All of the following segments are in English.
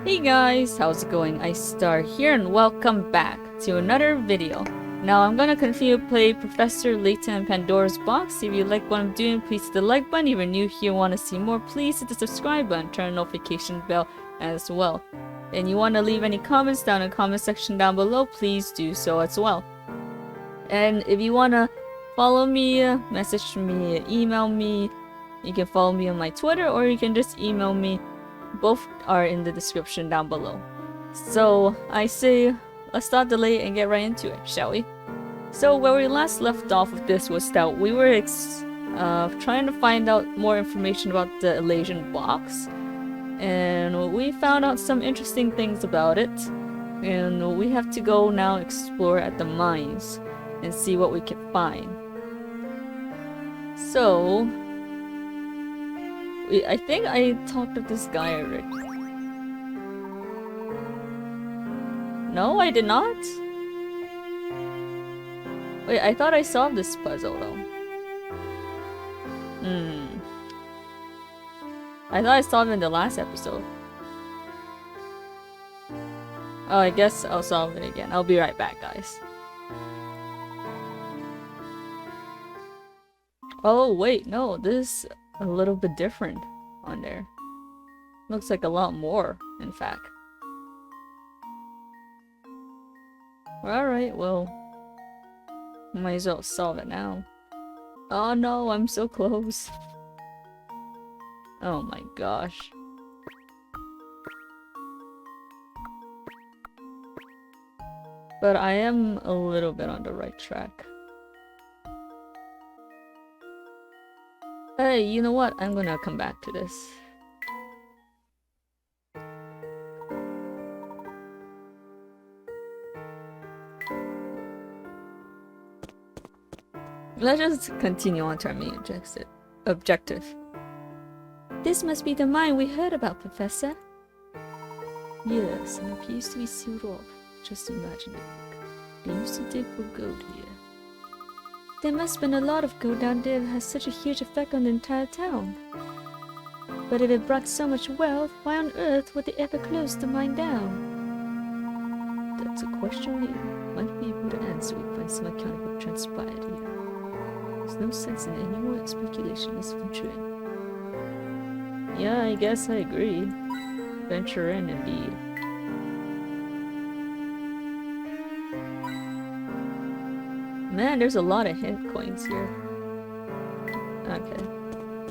Hey guys, how's it going? iStar here and welcome back to another video. Now I'm gonna continue to play Professor Layton and Pandora's Box. If you like what I'm doing, please hit the like button. If you're new here and want to see more, please hit the subscribe button, turn the notification bell as well. And you want to leave any comments down in the comment section down below, please do so as well. And if you want to follow me, message me, email me, you can follow me on my Twitter or you can just email me. Both are in the description down below. So I say let's not delay and get right into it, shall we? So where we last left off with this was that we were trying to find out more information about the Elysian box, and we found out some interesting things about it, and we have to go now explore at the mines and see what we can find. So I think I talked to this guy already. No, I did not? Wait, I thought I solved this puzzle though. I thought I solved it in the last episode. Oh, I guess I'll solve it again. I'll be right back, guys. Oh, wait, no, this is a little bit different on there. Looks like a lot more, in fact. Alright, well, might as well solve it now. Oh no, I'm so close. Oh my gosh. But I am a little bit on the right track. Hey, you know what? I'm gonna come back to this. Let's just continue on to our main objective. This must be the mine we heard about, Professor. Yes, and it appears to be sealed off. Just imagine it. They used to dig for gold here. There must have been a lot of gold down there that has such a huge effect on the entire town. But if it brought so much wealth, why on earth would they ever close the mine down? That's a question we might be able to answer if we find some account of what transpired here. There's no sense in any more speculation as venture in. Yeah, I guess I agree. Venture in, indeed. Man, there's a lot of hint coins here. Okay.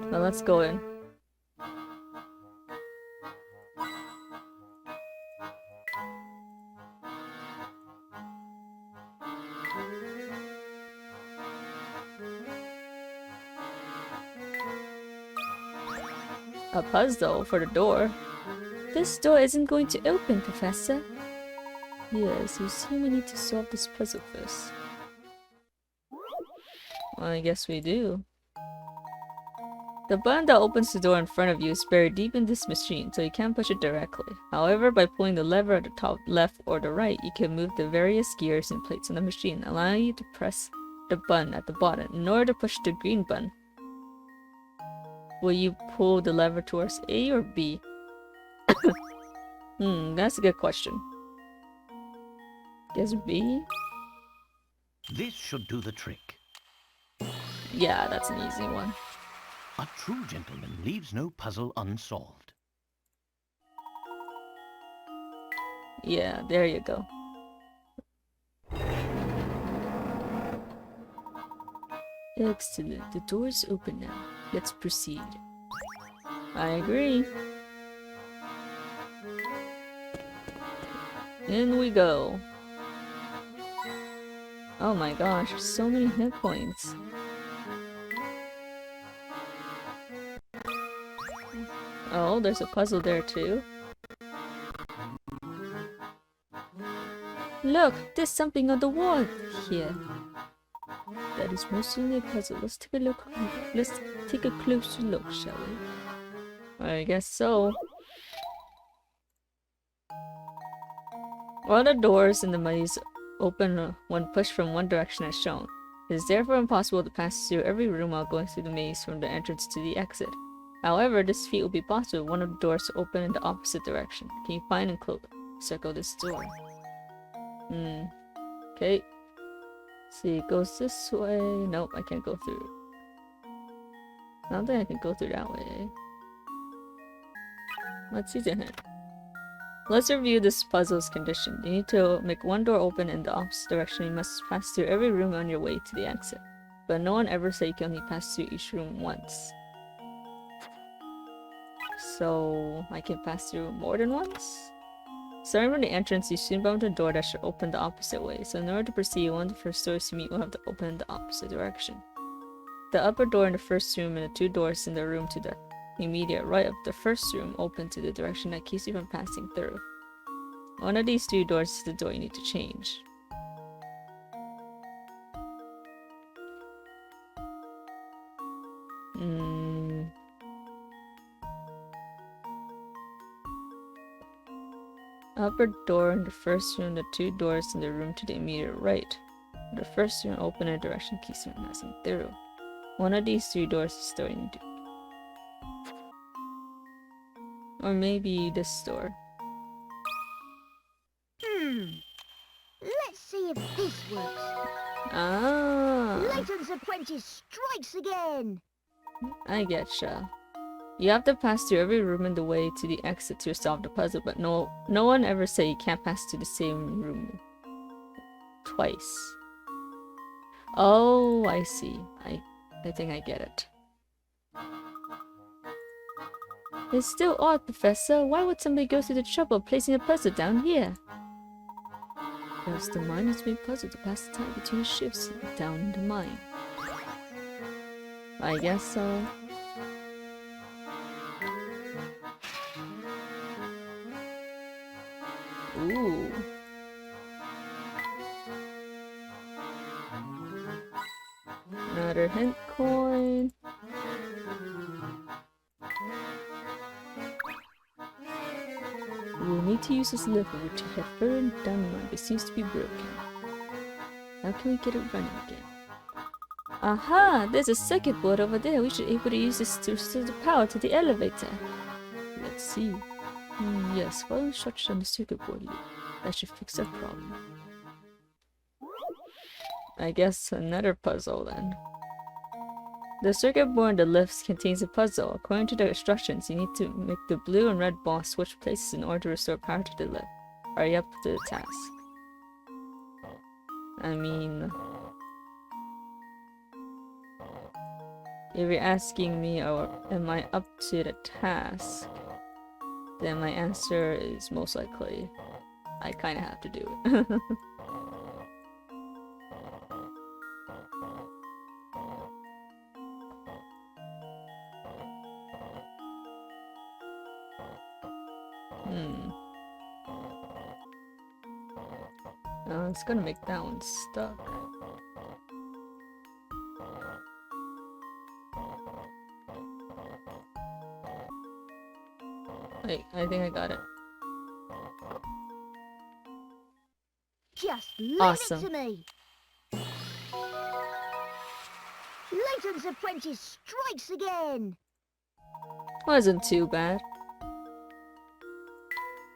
Now let's go in. A puzzle for the door. This door isn't going to open, Professor. Yes, you see we need to solve this puzzle first. Well, I guess we do. The button that opens the door in front of you is buried deep in this machine, so you can't push it directly. However, by pulling the lever at the top, left, or the right, you can move the various gears and plates on the machine, allowing you to press the button at the bottom in order to push the green button. Will you pull the lever towards A or B? That's a good question. Guess B? This should do the trick. Yeah, that's an easy one. A true gentleman leaves no puzzle unsolved. Yeah, there you go. Excellent. The door is open now. Let's proceed. I agree. In we go. Oh my gosh, so many hit points. Oh, there's a puzzle there too. Look, there's something on the wall here. That is most certainly a puzzle. Let's take a look. Let's take a closer look, shall we? I guess so. All the doors in the maze open when pushed from one direction as shown. It is therefore impossible to pass through every room while going through the maze from the entrance to the exit. However, this feat will be possible if one of the doors open in the opposite direction. Can you find and circle this door? Okay. See, it goes this way. Nope, I can't go through. I don't think I can go through that way. Let's use a hint. Let's review this puzzle's condition. You need to make one door open in the opposite direction. You must pass through every room on your way to the exit. But no one ever said you can only pass through each room once. So I can pass through more than once? Starting from the entrance, you soon bump into a door that should open the opposite way. So in order to proceed, one of the first doors you meet will have to open in the opposite direction. The upper door in the first room and the two doors in the room to the immediate right of the first room open to the direction that keeps you from passing through. One of these two doors is the door you need to change. Upper door in the first room, the two doors in the room to the immediate right. The first room open in a direction keeps you from passing through. One of these three doors is the door you need to. Or maybe this door. Let's see if this works. Ah, Layton's apprentice strikes again. I getcha. You have to pass through every room in the way to the exit to solve the puzzle, but no one ever said you can't pass through the same room twice. Oh, I see. I think I get it. It's still odd, Professor. Why would somebody go through the trouble of placing a puzzle down here? Because the mine has made puzzle to pass the time between shifts down in the mine. I guess so. Ooh. Another hint coin. We'll need to use this lever which had further down the line but seems to be broken. How can we get it running again? Aha! There's a circuit board over there. We should be able to use this to restore the power to the elevator. Let's see. Yes, follow instructions on the circuit board. That should fix our problem. I guess another puzzle then. The circuit board in the lifts contains a puzzle. According to the instructions, you need to make the blue and red ball switch places in order to restore power to the lift. Are you up to the task? I mean, if you're asking me, or am I up to the task, then my answer is most likely I kind of have to do it. It's gonna make that one stuck. Wait, I think I got it. Just leave Awesome. it to me. Layton's apprentice strikes again. Wasn't too bad.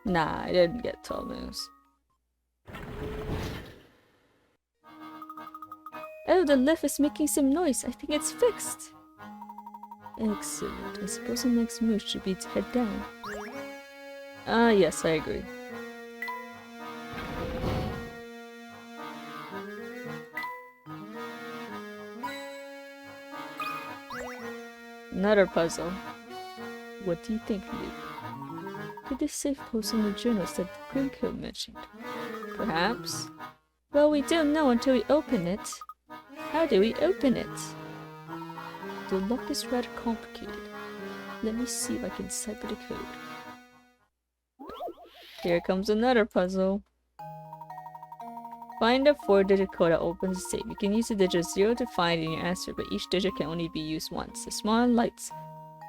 Nah, I didn't get 12 moves. Oh, the lift is making some noise. I think it's fixed. Excellent. I suppose the next move should be to head down. Yes, I agree. Another puzzle. What do you think, Luke? Could this safe post in the journals that Grinko mentioned? Perhaps? Well, we don't know until we open it. How do we open it? The lock is rather complicated. Let me see if I can decipher the code. Here comes another puzzle. Find a 4-digit code that opens the safe. You can use the digit 0 to find in your answer, but each digit can only be used once. The small lights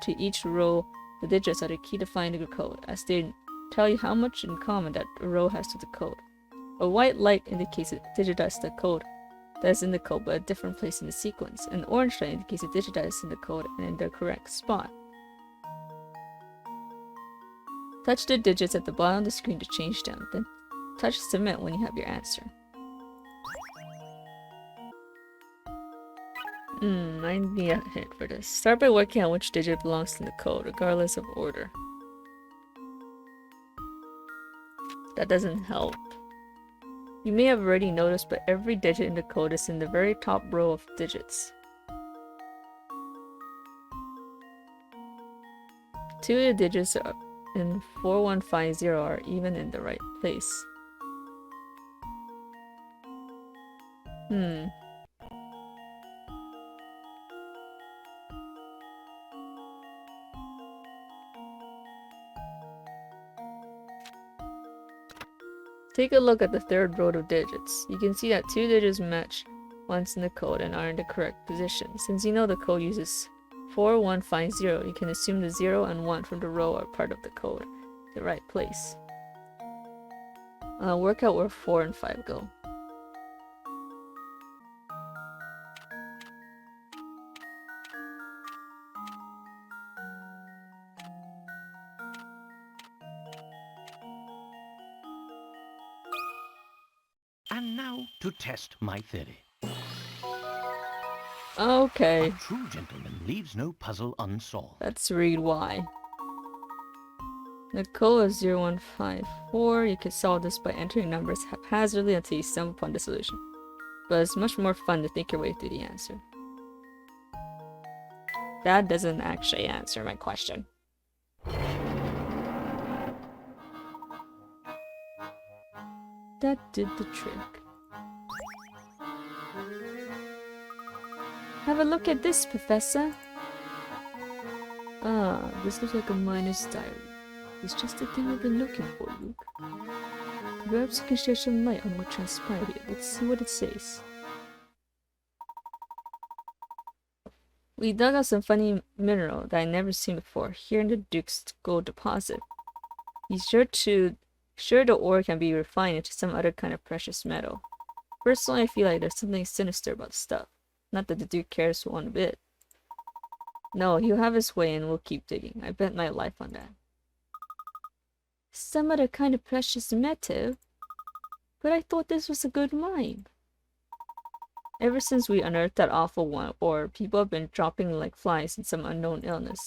to each row, the digits are the key to finding the code, as they tell you how much in common that row has with the code. A white light indicates a digit that's the code that is in the code, but a different place in the sequence. An orange light indicates a digit that is in the code and in the correct spot. Touch the digits at the bottom of the screen to change them, then touch submit when you have your answer. I need a hint for this. Start by working out which digit belongs in the code, regardless of order. That doesn't help. You may have already noticed, but every digit in the code is in the very top row of digits. 2 of the digits in 4150 are even in the right place. Take a look at the third row of digits. You can see that 2 digits match once in the code and are in the correct position. Since you know the code uses 4150, you can assume the 0 and 1 from the row are part of the code, the right place. Work out where 4 and 5 go. And now to test my theory. Okay. A true gentleman leaves no puzzle unsolved. Let's read why. The code is 0154. You can solve this by entering numbers haphazardly until you stumble upon the solution. But it's much more fun to think your way through the answer. That doesn't actually answer my question. That did the trick. Have a look at this, Professor. Ah, this looks like a miner's diary. It's just the thing we've been looking for, Luke. Perhaps you can shed some light on what transpired here. Let's see what it says. We dug out some funny mineral that I never seen before here in the Duke's gold deposit. He's sure the ore can be refined into some other kind of precious metal. Personally, I feel like there's something sinister about the stuff. Not that the Duke cares one bit. No, he'll have his way and we'll keep digging. I bet my life on that. Some other kind of precious metal? But I thought this was a good mine. Ever since we unearthed that awful one ore, people have been dropping like flies in some unknown illness.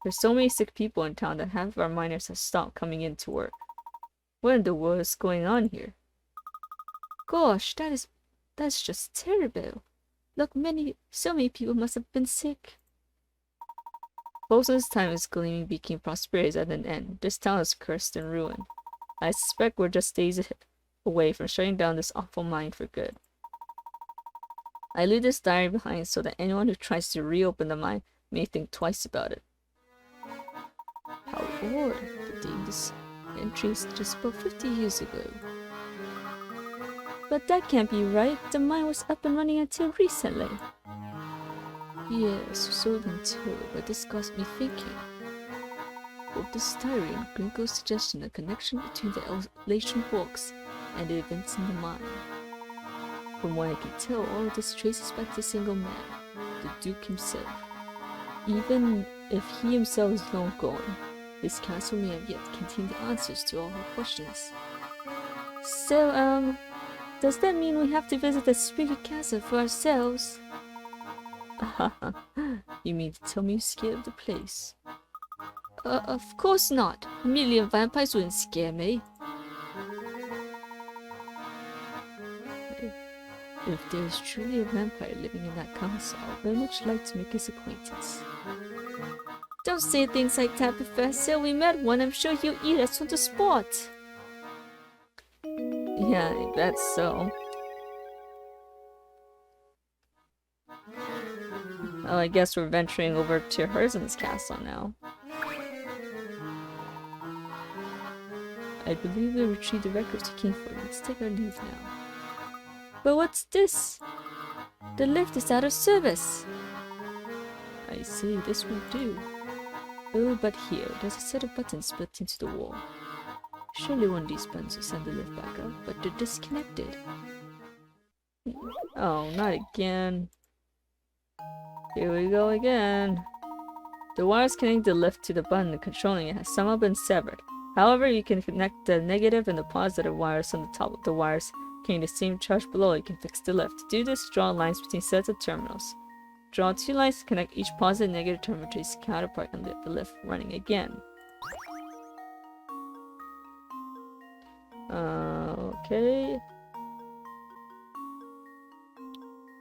There's so many sick people in town that half of our miners have stopped coming in to work. What in the world is going on here? Gosh, that's just terrible. Look, so many people must have been sick. Bosun's time is gleaming, became prosperity is at an end. This town is cursed and ruined. I suspect we're just days away from shutting down this awful mine for good. I leave this diary behind so that anyone who tries to reopen the mine may think twice about it. How odd. The date this entry is just about 50 years ago. But that can't be right. The mine was up and running until recently. Yes, so been told, but this got me thinking. Both this diary and Gringo's suggestion a connection between the elation box and the events in the mine. From what I can tell, all of this traces back to a single man, the Duke himself. Even if he himself is long gone, his castle may have yet contained the answers to all our questions. So, does that mean we have to visit the Spirit Castle for ourselves? You mean to tell me you're scared of the place? Of course not. A million vampires wouldn't scare me. If there is truly a vampire living in that castle, I would very much like to make his acquaintance. Don't say things like that, Professor. We met one. I'm sure he'll eat us on the spot. Yeah, I bet so. Well, I guess we're venturing over to Herzen's Castle now. I believe we retrieved the records you came for. Let's take our leave now. But what's this? The lift is out of service. I see, this will do. Oh, but here, there's a set of buttons built into the wall. Surely one of these buttons will send the lift back up, but they're disconnected. Oh, not again. Here we go again. The wires connecting the lift to the button controlling it has somehow been severed. However, you can connect the negative and the positive wires on the top of the wires carrying the same charge below. You can fix the lift. To do this, draw lines between sets of terminals. Draw 2 lines to connect each positive and negative terminal to its counterpart and let the lift running again. Okay.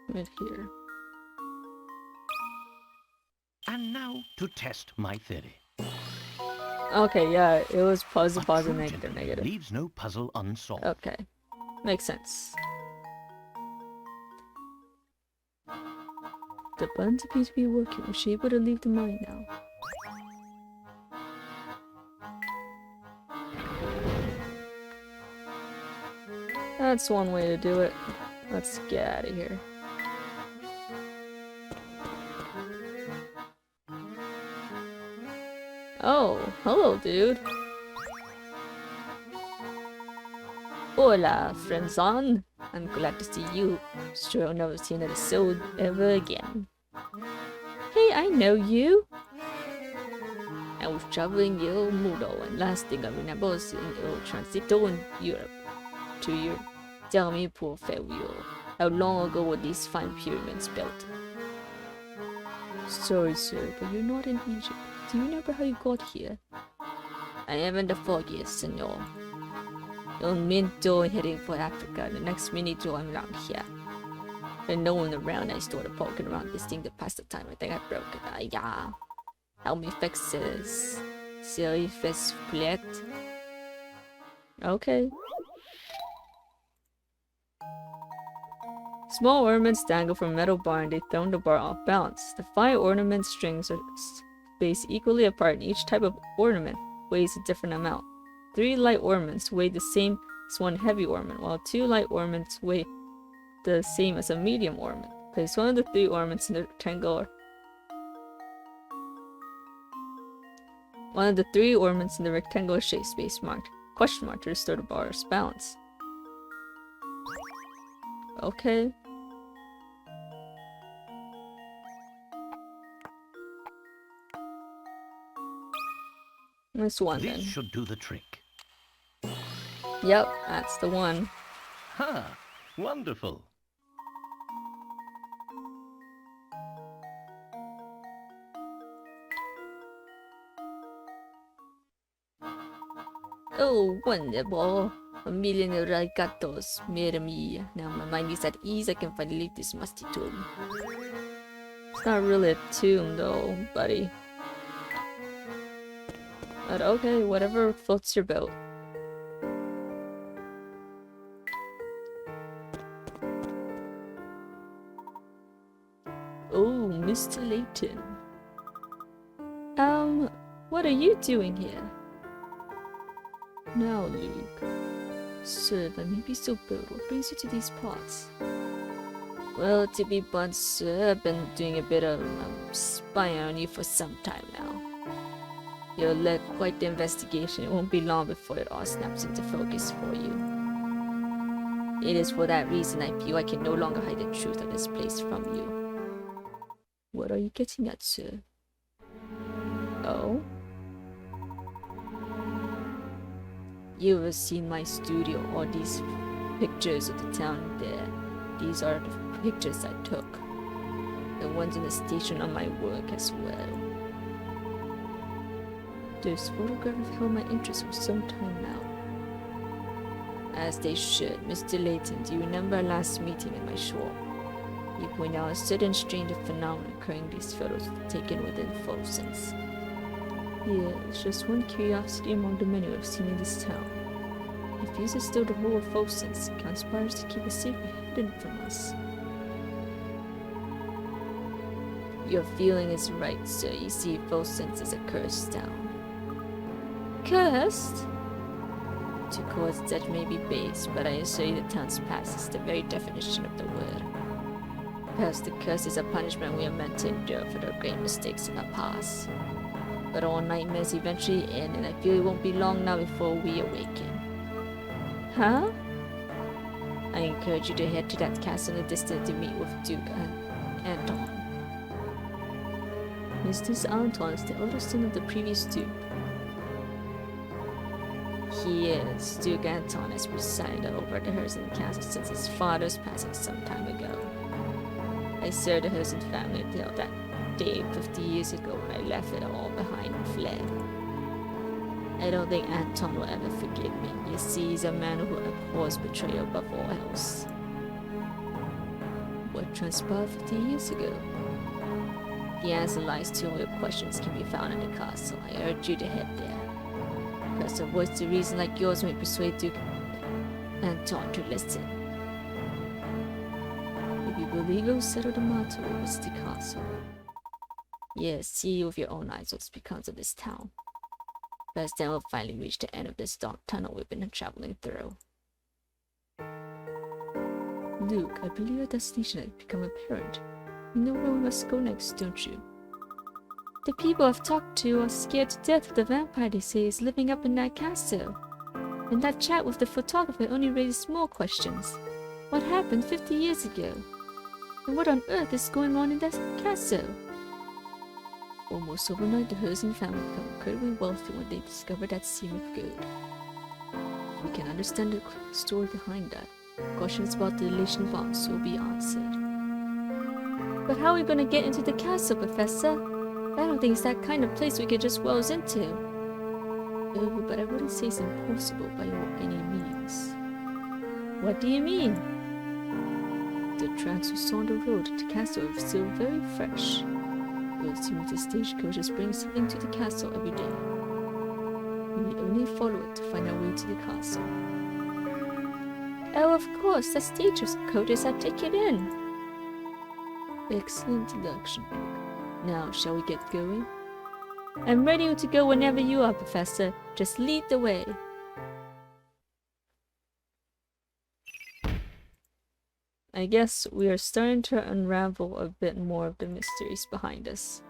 Right here. And now to test my theory. Okay, yeah, it was positive, A positive, true negative, gentleman negative. leaves no puzzle unsolved. Okay. Makes sense. The buttons appear to be working. Was she able to leave the mine now? That's one way to do it. Let's get out of here. Oh, hello, dude. Hola, friendzon. I'm glad to see you. Sure, I'll never see another soul ever again. Hey, I know you. I was traveling El Mundo, and last thing I remember was in El Transito in Europe. To your tell me, poor Fabio, how long ago were these fine pyramids built? Sorry, sir, but you're not in Egypt. Do you remember how you got here? I haven't the foggiest, senor. Un minute heading for Africa, the next minute I'm around here. And no one around, I started poking around this thing to pass the time. I think I broke it. Yeah. Help me fix this. Silly fist split. Okay. Small ornaments dangle from a metal bar and they throw the bar off balance. The 5 ornament strings are spaced equally apart and each type of ornament weighs a different amount. 3 light ornaments weigh the same as 1 heavy ornament, while 2 light ornaments weigh the same as a medium ornament. Place one of the 3 ornaments in the rectangular. One of the 3 ornaments in the rectangular shape space marked question mark to restore the bar's balance. Okay. This one then. This should do the trick. Yep, that's the one. Ha! Wonderful. Oh, wonderful. A million arigatos, mia. Now my mind is at ease, I can finally leave this musty tomb. It's not really a tomb though, buddy. But okay, whatever floats your boat. Oh, Mr. Layton. What are you doing here? Now, Luke. Sir, if I may be so bold, what brings you to these parts? Well, to be blunt, sir, I've been doing a bit of spying on you for some time now. You'll let quite the investigation. It won't be long before it all snaps into focus for you. It is for that reason I feel I can no longer hide the truth of this place from you. What are you getting at, sir? Oh? You have seen my studio, all these pictures of the town there. These are the pictures I took. The ones in the station on my work as well. Those photographs have held my interest for some time now. As they should. Mr. Layton, do you remember our last meeting in my shop? You point out a certain strange phenomenon occurring in these photos taken within Fosens. Yeah, it's just one curiosity among the many I've seen in this town. If these are still the rule of Fosens, it conspires to keep a secret hidden from us. Your feeling is right, sir. You see, Fosens is a cursed town. Cursed? To cause that may be base, but I assure you the town's past is the very definition of the word. Perhaps the curse is a punishment we are meant to endure for the great mistakes of our past. But all nightmares eventually end, and I feel it won't be long now before we awaken. Huh? I encourage you to head to that castle in the distance to meet with Duke and Anton. Mr. Anton is the elder son of the previous Duke. he is. Duke Anton has presided over the Herzen Castle since his father's passing some time ago. I served the Herzen family until that day 50 years ago when I left it all behind and fled. I don't think Anton will ever forgive me. You see, he's a man who abhors betrayal above all else. What transpired 50 years ago? The answer lies to all your questions can be found in the castle. I urge you to head there. Because a voice to reason like yours may persuade Duke Anton to listen. If you believe it will settle the matter, we'll visit the castle. Yes, see with your own eyes what becomes of this town. First then we'll finally reach the end of this dark tunnel we've been traveling through. Luke, I believe our destination has become apparent. You know where we must go next, don't you? The people I've talked to are scared to death of the vampire they say is living up in that castle. And that chat with the photographer only raises more questions. What happened 50 years ago? And what on earth is going on in that castle? Almost overnight, the Herzen family became incredibly wealthy when they discovered that seam of gold. We can understand the story behind that. Questions about the relation of arms will be answered. But how are we gonna get into the castle, Professor? I don't think it's that kind of place we could just wells into. Oh, but I wouldn't say it's impossible by any means. What do you mean? The tracks we saw on the road to the castle are still very fresh. We'll assume the stagecoaches bring something to the castle every day. We need only follow it to find our way to the castle. Oh, of course, the stagecoaches are taken in. Excellent deduction, Luke. Now, shall we get going? I'm ready to go whenever you are, Professor. Just lead the way. I guess we are starting to unravel a bit more of the mysteries behind us.